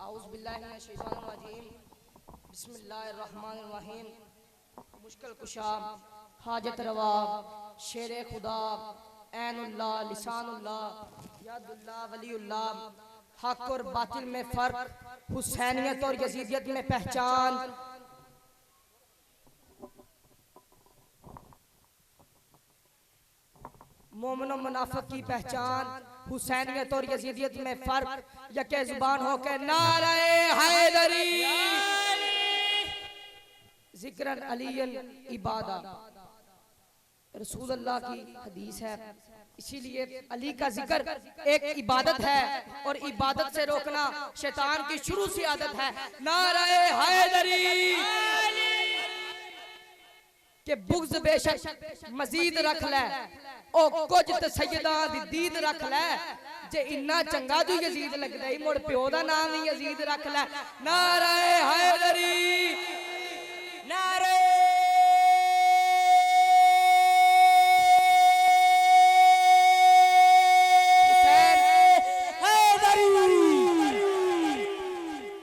बिस्मिल्लाहिर्रहमानिर्रहीम। मुश्किल कुशा, हाजत रवा, शेरे खुदा, ऐनुल्लाह, लिसानुल्लाह, यादुल्लाह, वलीउल्लाह, हक और बातिल में फर्क, हुसैनियत और यजीदियत में पहचान, मोमिन और मुनाफिक की पहचान, हुसैनियत और यजीदियत में फर्क, यके जुबान होकर नारे हैदरी, जिक्रन अलीयन इबादा। रसूलुल्लाह की हदीस है, इसीलिए अली का जिक्र एक इबादत है और इबादत से रोकना शैतान की शुरू से आदत है। नारे हैदरी के बुग़्ज़ बेशक मजीद रख ले ओ कुछ ते सैयदा दी दीद रख ले, जे इन्ना चंगा तू यजीद लगदा ही मुड़ प्यो दा नाम ही यजीद रख ले। नारे हैदरी, नारे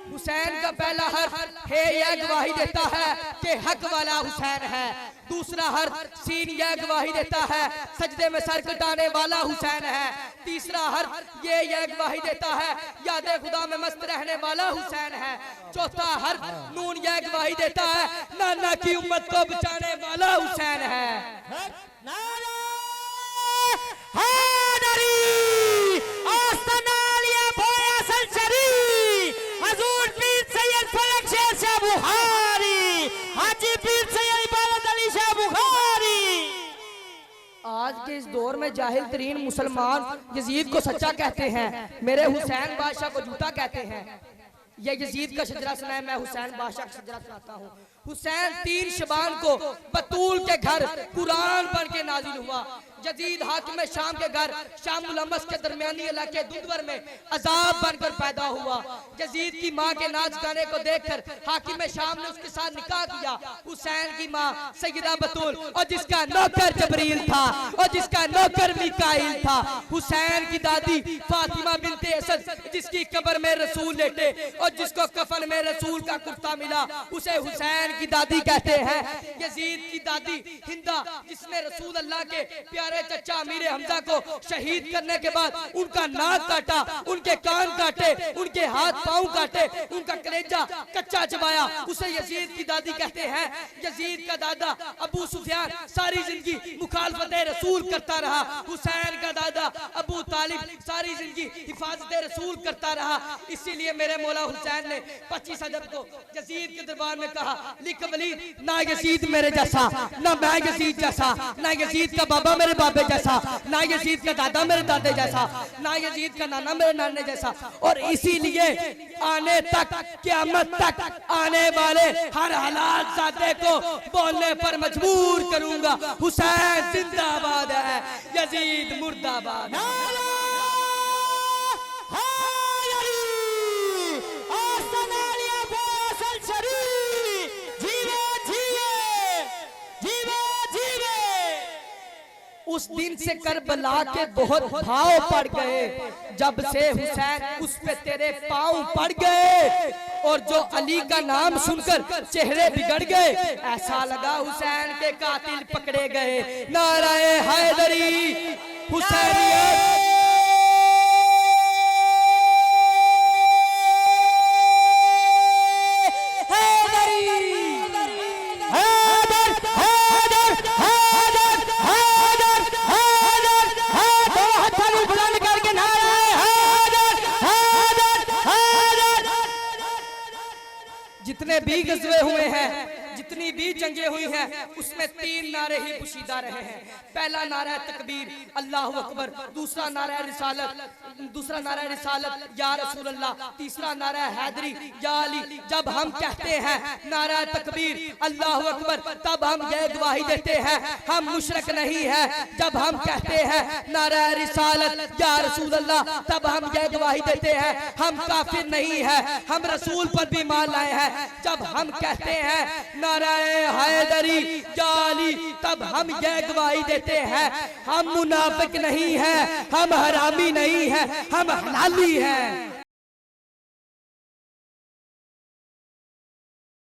हुसैन का पहला हर्फ है यह गवाही देता है कि हक वाला हुसैन है। दूसरा हर्फ सीन यह गवाही देता है सजदे में सर कटाने वाला हुसैन है। तीसरा हर्फ यह गवाही देता है याद खुदा में मस्त रहने वाला हुसैन है। चौथा हर्फ नून यह गवाही देता है नाना की उम्मत को बचाने वाला हुसैन है। आज के इस दौर में जाहिल तरीन मुसलमान यजीद को सच्चा कहते हैं, मेरे हुसैन बादशाह को झूठा कहते हैं। ये यजीद का शजरा सुनाए, मैं हुसैन बादशाह का शजरा सुनाता हूँ। हुसैन 3 शबान को बतूल के घर कुरान बन के नाजिल हुआ। यजीद हाकिम शाम के घर शाम मुलम्मस के दरमियानी इलाके दुदवर में अजाब बनकर पैदा हुआ। यजीद की माँ के नाच गाने को देखकर हाकिम शाम ने उसके साथ निकाह किया। हुसैन की माँ सैयदा बतूल और जिसका नौकर जबरील था और जिसका नौकर मिकाइल था। हुसैन की दादी फातिमा बिनते असद जिसकी कब्र में रसूल लेटे और जिसको कफन में रसूल का कुर्ता मिला उसे हुसैन की दादी कहते हैं। यजीद की दादी हिंदा जिसने रसूल अल्लाह के प्यारे चचा अमीर हमजा को शहीद करने के बाद उनका नाक काटा, उनके कान काटे, उनके हाथ पांव काटे, उनका कलेजा कच्चा चबाया, उसे यजीद की दादी कहते हैं। यजीद का दादा अबू सुफियान सारी जिंदगी मुखालफत रसूल करता रहा। हुसैन का दादा अबू तालिब सारी जिंदगी हिफाजत रसूल करता रहा। इसीलिए मेरे मौला हुसैन ने 25 अदब को यजीद के दरबार में कहा, लिख वलीद ना यजीद मेरे जैसा, ना मैं यजीद जैसा, ना यजीद का बाबा मेरे बाबे जैसा, ना यजीद का दादा मेरे दादे जैसा, ना यजीद का नाना मेरे नाने जैसा। और इसीलिए आने तक क़यामत तक आने वाले हर हालात ज़ाते को बोलने पर मजबूर करूंगा, हुसैन जिंदाबाद है, यजीद मुर्दाबाद है। उस दिन से करबला के बहुत भाव पड़ गए, जब से हुसैन उस पे तेरे पांव पड़ गए। और जो अली का नाम सुनकर चेहरे बिगड़ गए, ऐसा लगा हुसैन के कातिल पकड़े गए। नाराए हैदरी हुसैनियत, जितने भी गज़वे हुए हैं, जितनी भी जंगे हुई हैं, उसमें 3 नारे ही पुशीदा रहे हैं। पहला नारा तकबीर अल्लाहु अकबर, दूसरा नारा रिसालत, या रसूल अल्लाह, तीसरा नारा हैदरी या अली। जब हम कहते हैं नारा तकबीर अल्लाहु अकबर तब हम यह गवाही देते हैं हम मुशरक नहीं है। जब हम कहते हैं नारा रिसालत या रसूल अल्लाह तब हम यह गवाही देते हैं हम काफिर नहीं है, हम रसूल पर भी मान लाए हैं। जब हम कहते हैं नाराए हैदरी या अली तब हम यह गवाही देते हैं हम मुनाफिक नहीं है, हम हरामी नहीं है, हम हलाली हैं।